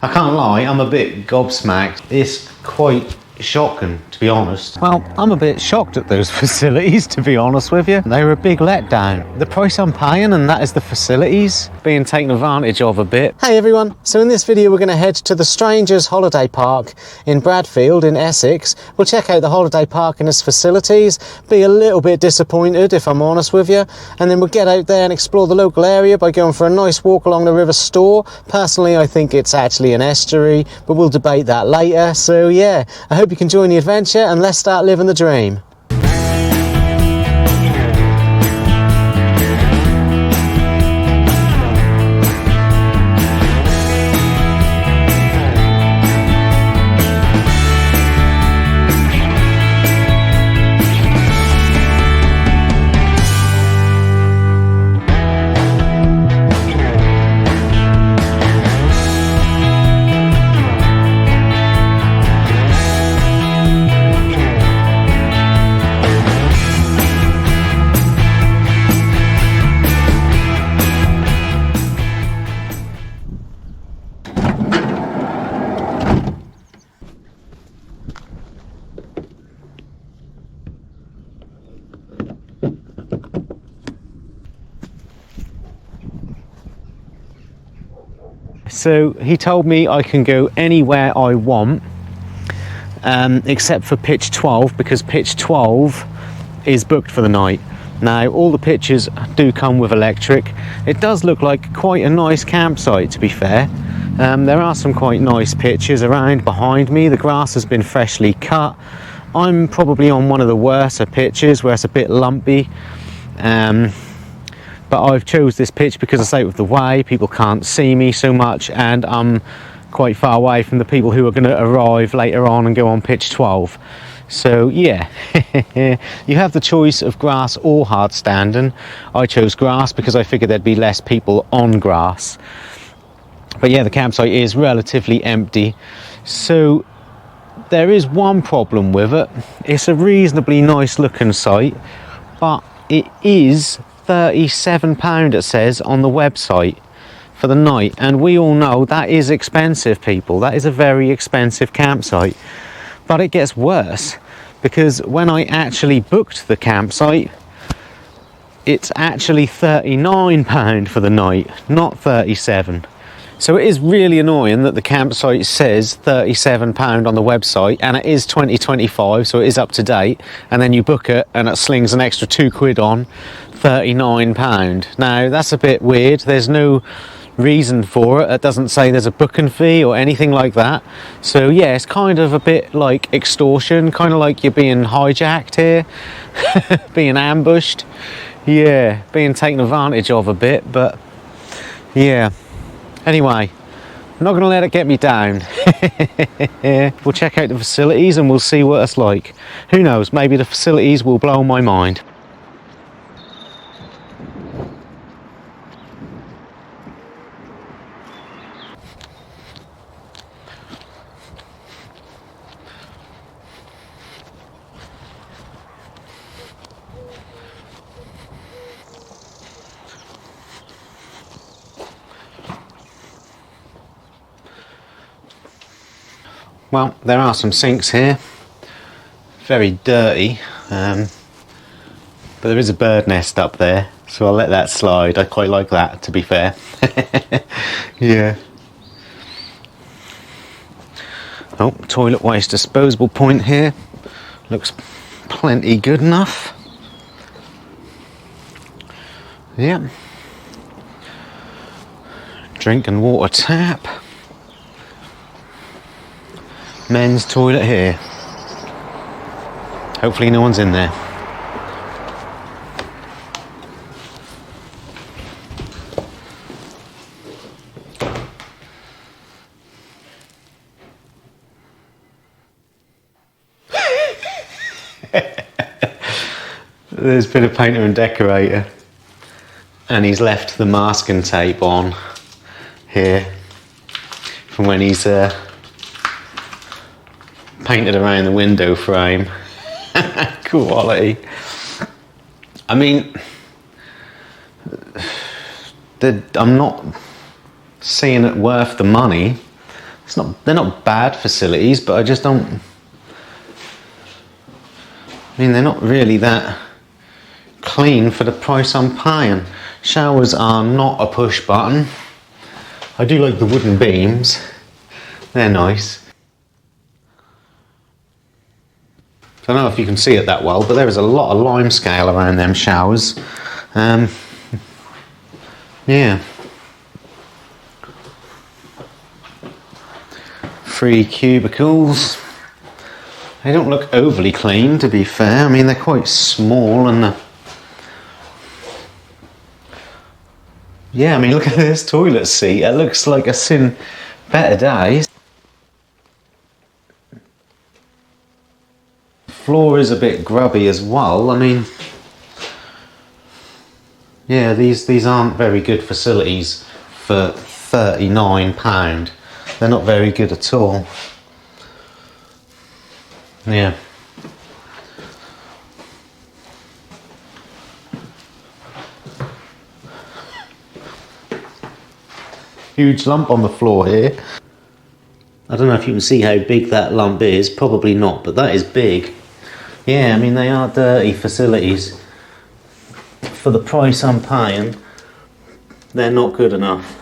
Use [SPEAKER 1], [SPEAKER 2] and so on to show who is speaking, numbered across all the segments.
[SPEAKER 1] I can't lie, I'm a bit gobsmacked. It's quite shocking, to be honest. Well, I'm a bit shocked at those facilities, to be honest with you. They were a big letdown. The price I'm paying, and that is the facilities, being taken advantage of a bit. Hey everyone, so in this video we're going to head to the Strangers Holiday Park in Bradfield in Essex. We'll check out the holiday park and its facilities, be a little bit disappointed if I'm honest with you, and then we'll get out there and explore the local area by going for a nice walk along the River Store. Personally, I think it's actually an estuary, but we'll debate that later. So yeah, I hope you can join the adventure and let's start living the dream. So he told me I can go anywhere I want, except for pitch 12, because pitch 12 is booked for the night. Now, all the pitches do come with electric. It does look like quite a nice campsite, to be fair. There are some quite nice pitches around behind me. The grass has been freshly cut. I'm probably on one of the worser pitches where it's a bit lumpy. But I've chose this pitch because it's out of the way, people can't see me so much, and I'm quite far away from the people who are going to arrive later on and go on pitch 12. So yeah, you have the choice of grass or hard standing. I chose grass because I figured there'd be less people on grass. But yeah, the campsite is relatively empty. So there is one problem with it. It's a reasonably nice looking site, but it is £37 it says on the website for the night, and we all know that is expensive, people. That is a very expensive campsite. But it gets worse, because when I actually booked the campsite, it's actually £39 for the night, not 37. So it is really annoying that the campsite says £37 on the website, and it is 2025, so it is up to date, and then you book it and it slings an extra £2 on, £39. Now that's a bit weird. There's no reason for it. It doesn't say there's a booking fee or anything like that. So yeah, it's kind of a bit like extortion, kind of like you're being hijacked here, being ambushed. Yeah, being taken advantage of a bit, but yeah. Anyway, I'm not going to let it get me down. We'll check out the facilities and we'll see what it's like. Who knows, maybe the facilities will blow my mind. Well, there are some sinks here, very dirty, but there is a bird nest up there, so I'll let that slide. I quite like that, to be fair. Yeah. Oh, toilet waste disposable point here. Looks plenty good enough. Yeah. Drink and water tap. Men's toilet here. Hopefully no one's in there. There's been a painter and decorator, and he's left the masking tape on here from when he's painted around the window frame. Quality. I mean, I'm not seeing it worth the money, they're not bad facilities, but I just don't, I mean, they're not really that clean for the price I'm paying. Showers are not a push button. I do like the wooden beams, they're nice. I don't know if you can see it that well, but there is a lot of lime scale around them showers. Yeah. 3 cubicles. They don't look overly clean, to be fair. I mean, they're quite small and yeah, I mean, look at this toilet seat. It looks like it's seen better days. Floor is a bit grubby as well. I mean, yeah, these aren't very good facilities for £39. They're not very good at all. Yeah. Huge lump on the floor here. I don't know if you can see how big that lump is. Probably not, but that is big. Yeah, I mean, they are dirty facilities. For the price I'm paying, they're not good enough.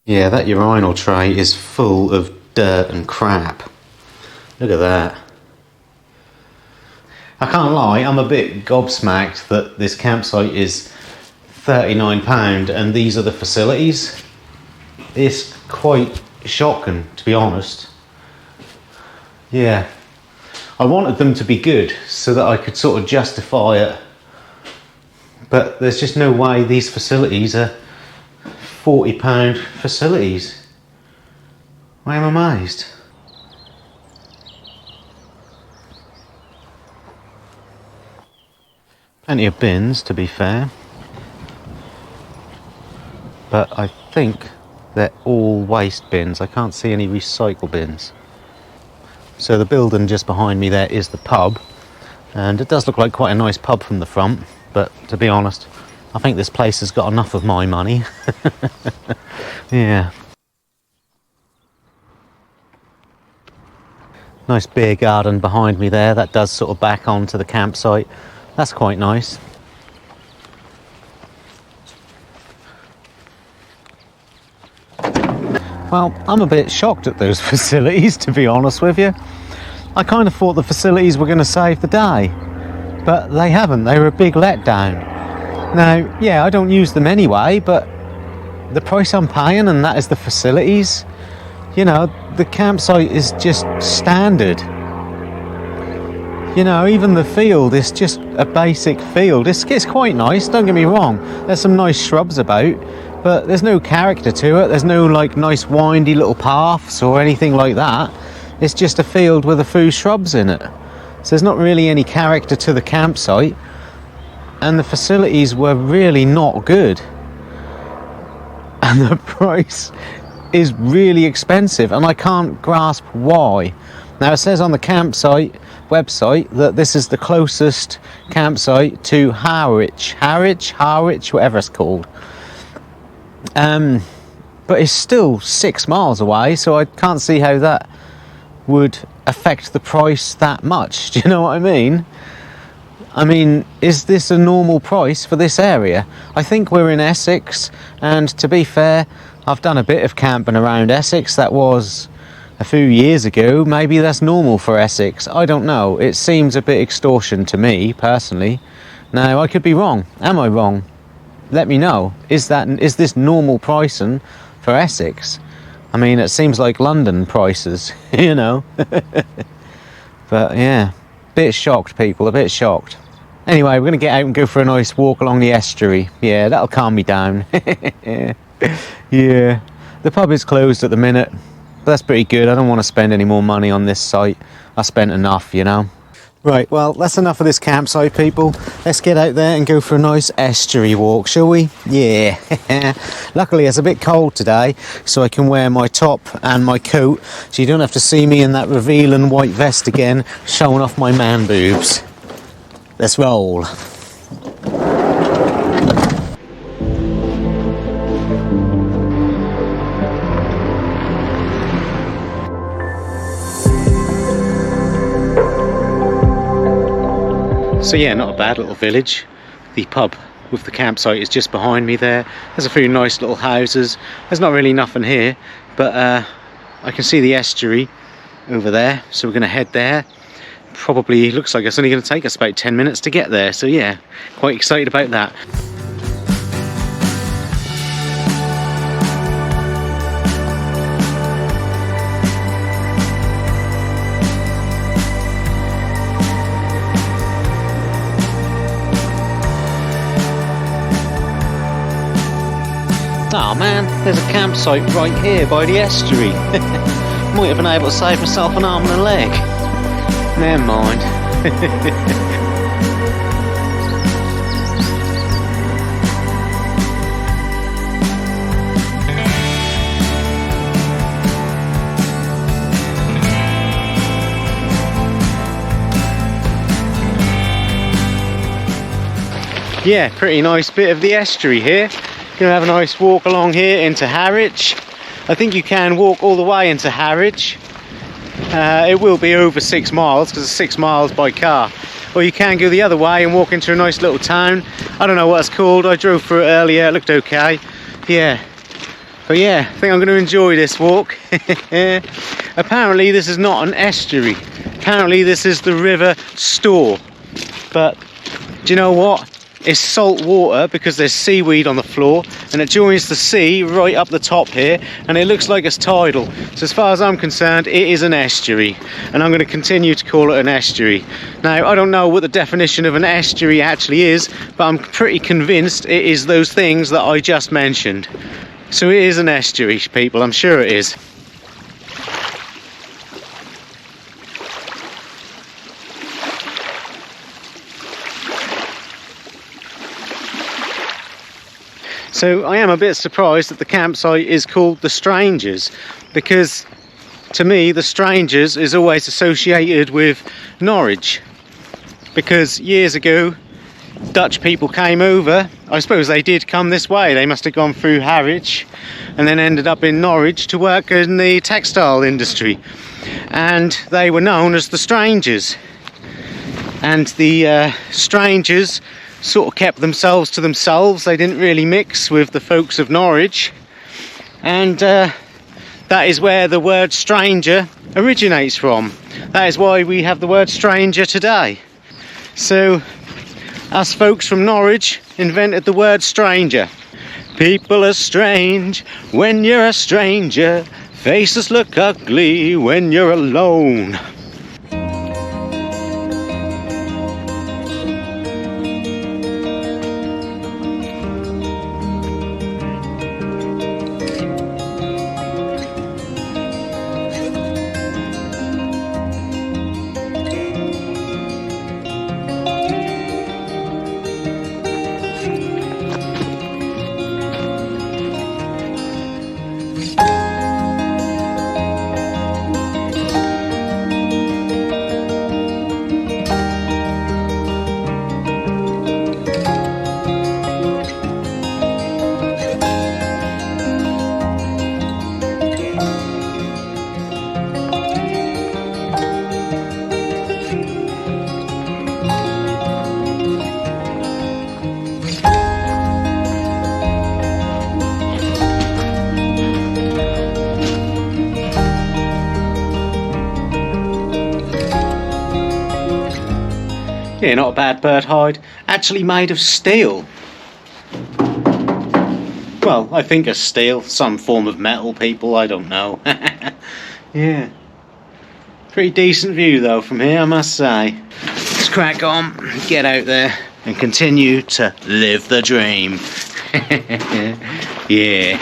[SPEAKER 1] Yeah, that urinal tray is full of dirt and crap. Look at that. I can't lie, I'm a bit gobsmacked that this campsite is £39 and these are the facilities. It's quite shocking, to be honest. Yeah. I wanted them to be good so that I could sort of justify it. But there's just no way these facilities are £40 facilities. I am amazed. Plenty of bins, to be fair, but I think they're all waste bins. I can't see any recycle bins. So the building just behind me there is the pub, and it does look like quite a nice pub from the front, but to be honest, I think this place has got enough of my money. Yeah. Nice beer garden behind me there, that does sort of back onto the campsite. That's quite nice. Well, I'm a bit shocked at those facilities, to be honest with you. I kind of thought the facilities were going to save the day, but they haven't. They were a big letdown. Now, yeah, I don't use them anyway, but the price I'm paying, and that is the facilities, you know, the campsite is just standard. You know, even the field is just a basic field. It's quite nice, don't get me wrong. There's some nice shrubs about, but there's no character to it. There's no like nice windy little paths or anything like that. It's just a field with a few shrubs in it. So there's not really any character to the campsite. And the facilities were really not good. And the price is really expensive, and I can't grasp why. Now, it says on the campsite website that this is the closest campsite to Harwich, whatever it's called. But it's still 6 miles away, so I can't see how that would affect the price that much. Do you know what I mean? I mean, is this a normal price for this area? I think we're in Essex, and to be fair, I've done a bit of camping around Essex. That was a few years ago. Maybe that's normal for Essex. I don't know. It seems a bit extortion to me, personally. Now, I could be wrong. Am I wrong? Let me know. Is this normal pricing for Essex? I mean, it seems like London prices, you know. But yeah, bit shocked, people, a bit shocked. Anyway, we're going to get out and go for a nice walk along the estuary. Yeah, that'll calm me down. Yeah, the pub is closed at the minute, but that's pretty good. I don't want to spend any more money on this site. I spent enough, you know. Right, well, that's enough of this campsite, people. Let's get out there and go for a nice estuary walk, shall we? Yeah. Luckily, it's a bit cold today, so I can wear my top and my coat, so you don't have to see me in that revealing white vest again, showing off my man boobs. Let's roll. So yeah, not a bad little village. The pub with the campsite is just behind me there. There's a few nice little houses. There's not really nothing here, but I can see the estuary over there, so we're going to head there. Probably looks like it's only going to take us about 10 minutes to get there, so yeah, quite excited about that. Oh man, there's a campsite right here by the estuary. Might have been able to save myself an arm and a leg. Never mind. Yeah, pretty nice bit of the estuary here. Gonna have a nice walk along here into Harwich. I think you can walk all the way into Harwich. It will be over 6 miles because it's 6 miles by car. Or you can go the other way and walk into a nice little town. I don't know what it's called. I drove through it earlier. It looked okay. Yeah. But yeah, I think I'm going to enjoy this walk. Apparently this is not an estuary. Apparently this is the River Stour. But do you know what? It's salt water because there's seaweed on the floor and it joins the sea right up the top here, and it looks like it's tidal. So as far as I'm concerned, it is an estuary, and I'm going to continue to call it an estuary. Now, I don't know what the definition of an estuary actually is, but I'm pretty convinced it is those things that I just mentioned. So it is an estuary, people, I'm sure it is. So I am a bit surprised that the campsite is called The Strangers, because to me The Strangers is always associated with Norwich, because years ago Dutch people came over. I suppose they did come this way. They must have gone through Harwich and then ended up in Norwich to work in the textile industry, and they were known as the Strangers. And the Strangers sort of kept themselves to themselves. They didn't really mix with the folks of Norwich, and that is where the word stranger originates from. That is why we have the word stranger today. So us folks from Norwich invented the word stranger. People are strange when you're a stranger. Faces look ugly when you're alone. Yeah, not a bad bird hide. Actually made of steel. Well, I think it's steel. Some form of metal, people. I don't know. Yeah. Pretty decent view, though, from here, I must say. Let's crack on, get out there, and continue to live the dream. Yeah.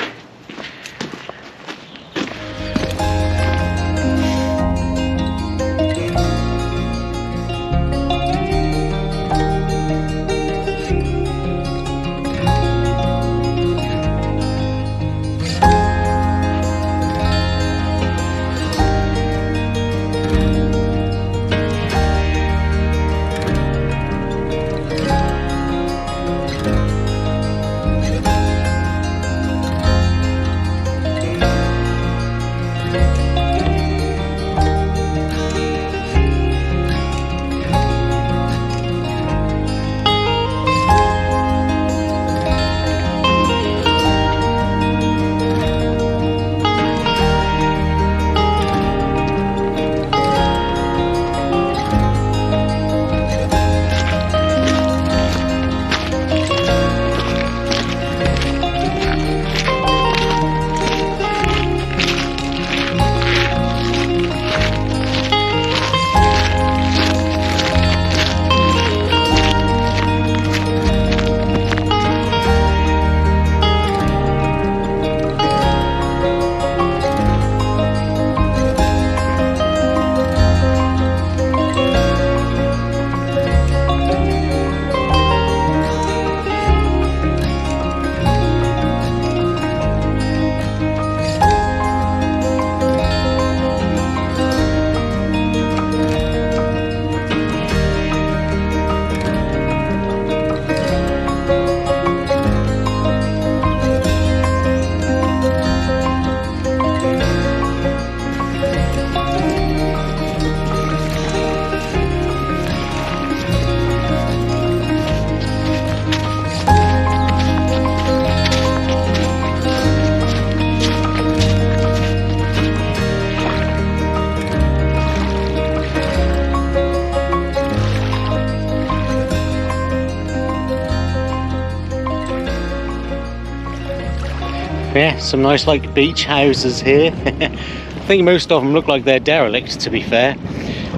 [SPEAKER 1] Yeah, some nice like beach houses here. I think most of them look like they're derelict, to be fair.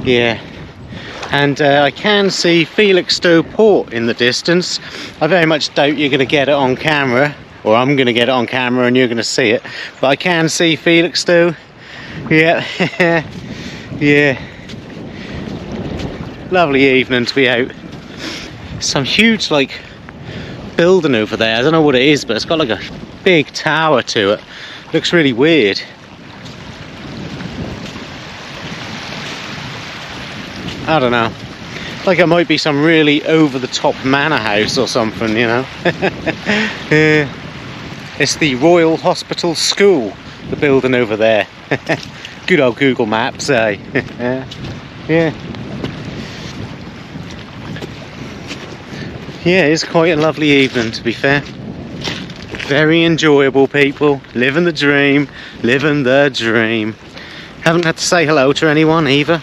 [SPEAKER 1] Yeah. And I can see Felixstowe Port in the distance. I very much doubt you're going to get it on camera, or I'm going to get it on camera and you're going to see it. But I can see Felixstowe. Yeah. Yeah. Lovely evening to be out. Some huge like building over there. I don't know what it is, but it's got like a big tower to it. Looks really weird. I don't know. Like it might be some really over-the-top manor house or something, you know. Yeah. It's the Royal Hospital School, the building over there. Good old Google Maps, eh? Yeah. Yeah, it's quite a lovely evening, to be fair. Very enjoyable, people. Living the dream, living the dream. Haven't had to say hello to anyone either.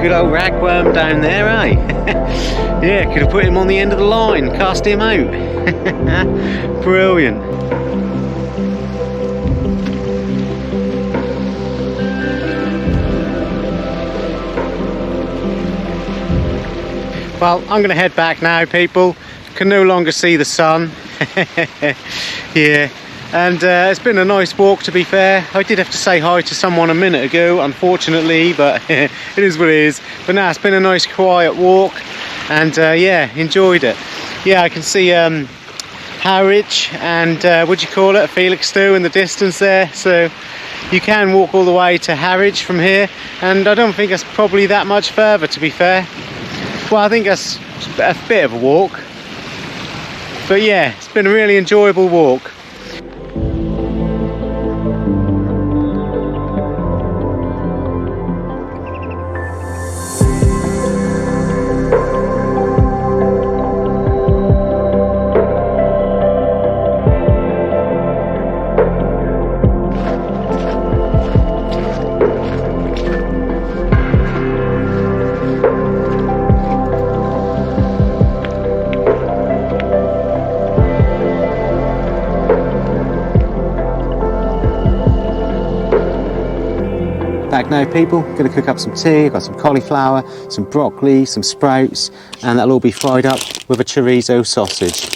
[SPEAKER 1] Good old ragworm down there, eh? Yeah, could have put him on the end of the line, cast him out. Brilliant. Well, I'm going to head back now, people. Can no longer see the sun. Yeah. And it's been a nice walk, to be fair. I did have to say hi to someone a minute ago, unfortunately, but it is what it is. But now it's been a nice quiet walk, and yeah, enjoyed it. Yeah, I can see Harwich and what do you call it, Felixstowe in the distance there. So you can walk all the way to Harwich from here, and I don't think that's probably that much further, to be fair. Well, I think that's a bit of a walk. But yeah, it's been a really enjoyable walk. Back now, people. Gonna cook up some tea. I've got some cauliflower, some broccoli, some sprouts, and that'll all be fried up with a chorizo sausage.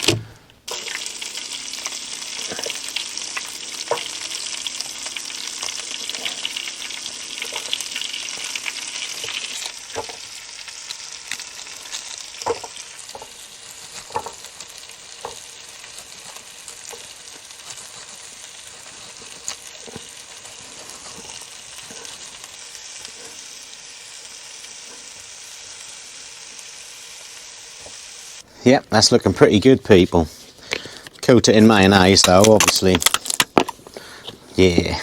[SPEAKER 1] Yep, that's looking pretty good, people. Coat it in mayonnaise though, obviously. Yeah.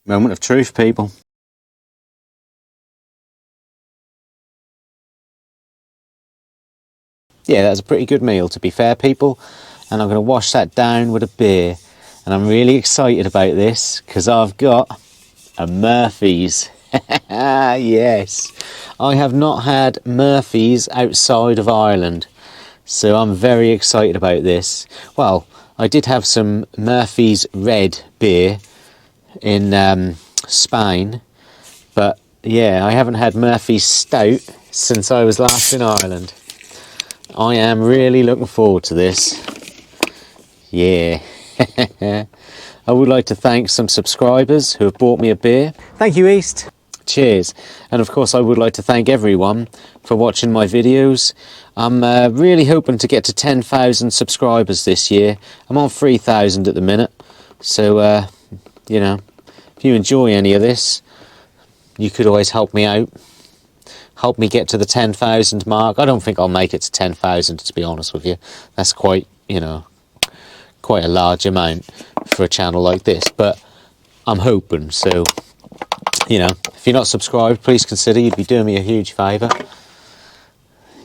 [SPEAKER 1] Moment of truth, people. Yeah, that's a pretty good meal, to be fair, people. And I'm going to wash that down with a beer. And I'm really excited about this because I've got a Murphy's. Yes, I have not had Murphy's outside of Ireland, so I'm very excited about this. Well, I did have some Murphy's red beer in Spain, but yeah, I haven't had Murphy's Stout since I was last in Ireland. I am really looking forward to this. Yeah. I would like to thank some subscribers who have bought me a beer. Thank you, East. Cheers. And of course I would like to thank everyone for watching my videos. I'm really hoping to get to 10,000 subscribers this year. I'm on 3,000 at the minute. So, you know, if you enjoy any of this, you could always help me out. Help me get to the 10,000 mark. I don't think I'll make it to 10,000, to be honest with you. That's quite, you know, quite a large amount for a channel like this. But I'm hoping, so, you know, if you're not subscribed, please consider. You'd be doing me a huge favour.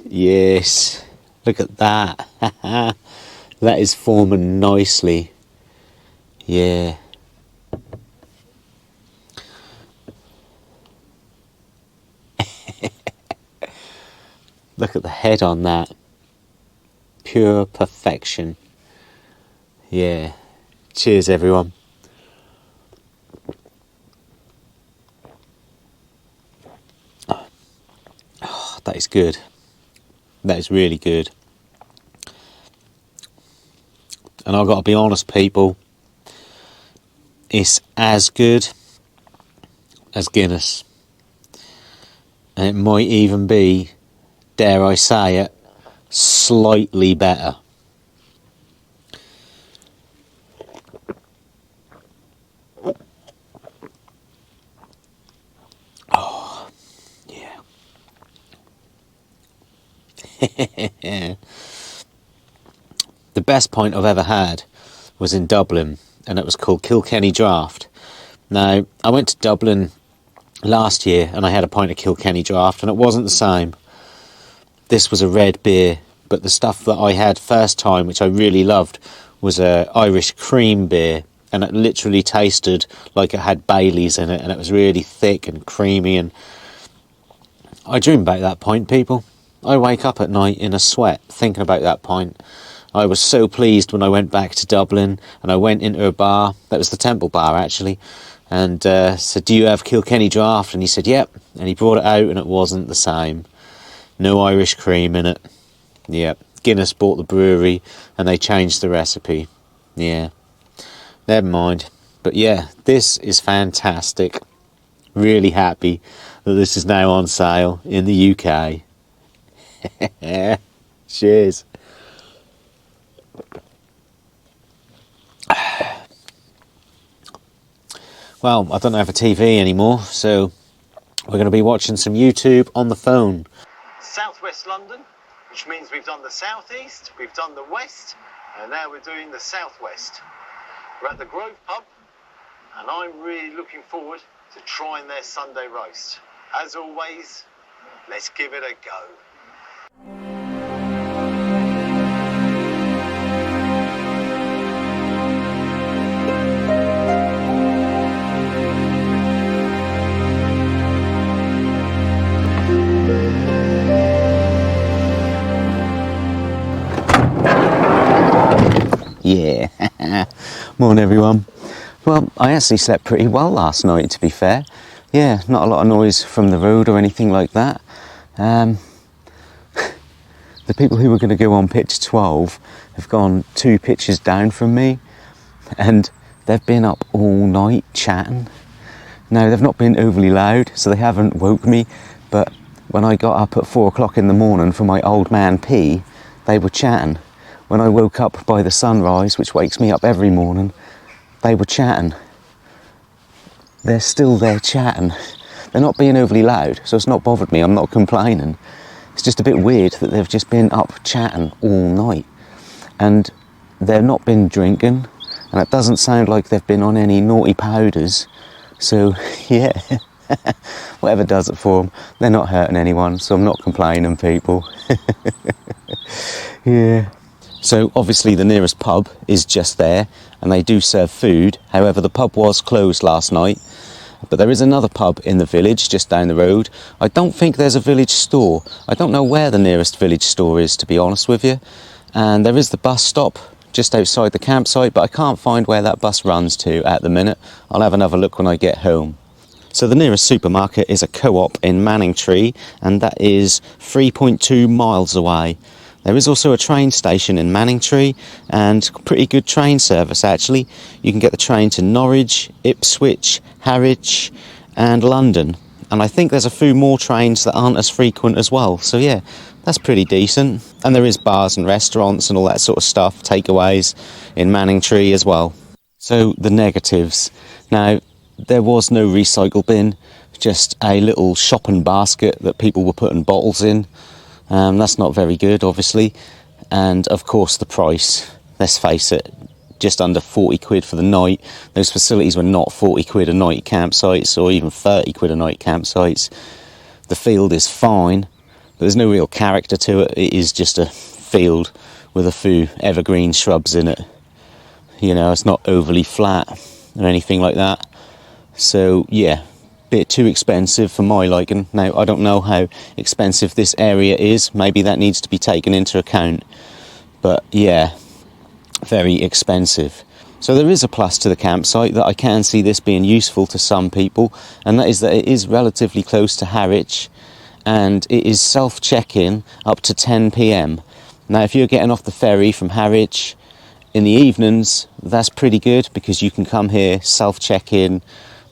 [SPEAKER 1] Yes, look at that. That is forming nicely. Yeah. Look at the head on that. Pure perfection. Yeah. Cheers, everyone. Oh, that is good. That is really good. And I've got to be honest, people. It's as good as Guinness. And it might even be, dare I say it, slightly better. Oh, yeah. The best pint I've ever had was in Dublin, and it was called Kilkenny Draft. Now, I went to Dublin last year and I had a pint of Kilkenny Draft, and it wasn't the same. This was a red beer, but the stuff that I had first time, which I really loved, was a Irish cream beer, and it literally tasted like it had Baileys in it, and it was really thick and creamy, and I dream about that pint, people. I wake up at night in a sweat thinking about that pint. I was so pleased when I went back to Dublin and I went into a bar. That was the Temple Bar, actually, and said, "Do you have Kilkenny Draft?" And he said, "Yep." And he brought it out and it wasn't the same. No Irish cream in it. Yep. Guinness bought the brewery and they changed the recipe. Yeah. Never mind. But yeah, this is fantastic. Really happy that this is now on sale in the UK. Cheers. Well, I don't have a TV anymore, so we're going to be watching some YouTube on the phone.
[SPEAKER 2] Southwest London, which means we've done the southeast, we've done the west, and now we're doing the southwest. We're at the Grove pub, and I'm really looking forward to trying their Sunday roast. As always, let's give it a go.
[SPEAKER 1] Yeah. Morning, everyone. Well, I actually slept pretty well last night, to be fair. Yeah, not a lot of noise from the road or anything like that. The people who were going to go on pitch 12 have gone 2 pitches down from me, and they've been up all night chatting. Now, they've not been overly loud, so they haven't woke me, but when I got up at 4 o'clock in the morning for my old man pee, they were chatting. When I woke up by the sunrise, which wakes me up every morning, they were chatting. They're still there chatting. They're not being overly loud, so it's not bothered me. I'm not complaining. It's just a bit weird that they've just been up chatting all night. And they've not been drinking, and it doesn't sound like they've been on any naughty powders. So, yeah, whatever does it for them. They're not hurting anyone, so I'm not complaining, people. Yeah. So obviously the nearest pub is just there, and they do serve food. However, the pub was closed last night, but there is another pub in the village just down the road. I don't think there's a village store. I don't know where the nearest village store is, to be honest with you. And there is the bus stop just outside the campsite, but I can't find where that bus runs to at the minute. I'll have another look when I get home. So the nearest supermarket is a Co-op in Manningtree, and that is 3.2 miles away. There is also a train station in Manningtree, and pretty good train service actually. You can get the train to Norwich, Ipswich, Harwich and London. And I think there's a few more trains that aren't as frequent as well. So yeah, that's pretty decent. And there is bars and restaurants and all that sort of stuff, takeaways in Manningtree as well. So the negatives. Now, there was no recycle bin, just a little shopping basket that people were putting bottles in. That's not very good, obviously. And of course the price, let's face it, just under 40 quid for the night. Those facilities were not 40 quid a night campsites, or even 30 quid a night campsites. The field is fine, but there's no real character to it. It is just a field with a few evergreen shrubs in it. You know, it's not overly flat or anything like that. So yeah, bit too expensive for my liking. Now, I don't know how expensive this area is. Maybe that needs to be taken into account. But yeah, very expensive. So there is a plus to the campsite, that I can see this being useful to some people, and that is that it is relatively close to Harwich, and it is self-check-in up to 10 p.m. Now, if you're getting off the ferry from Harwich in the evenings, that's pretty good, because you can come here, self-check-in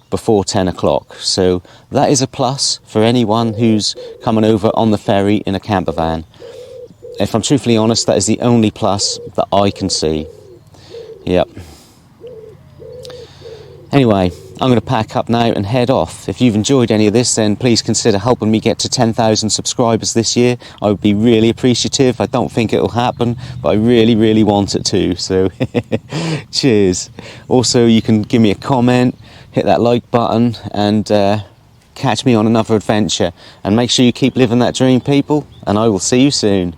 [SPEAKER 1] before 10 o'clock. So that is a plus for anyone who's coming over on the ferry in a camper van. If I'm truthfully honest, that is the only plus that I can see. Yep. Anyway, I'm going to pack up now and head off. If you've enjoyed any of this, then please consider helping me get to 10,000 subscribers this year. I would be really appreciative. I don't think it'll happen, but I really, really want it to. So, cheers. Also, you can give me a comment, hit that like button, and catch me on another adventure. And make sure you keep living that dream, people, and I will see you soon.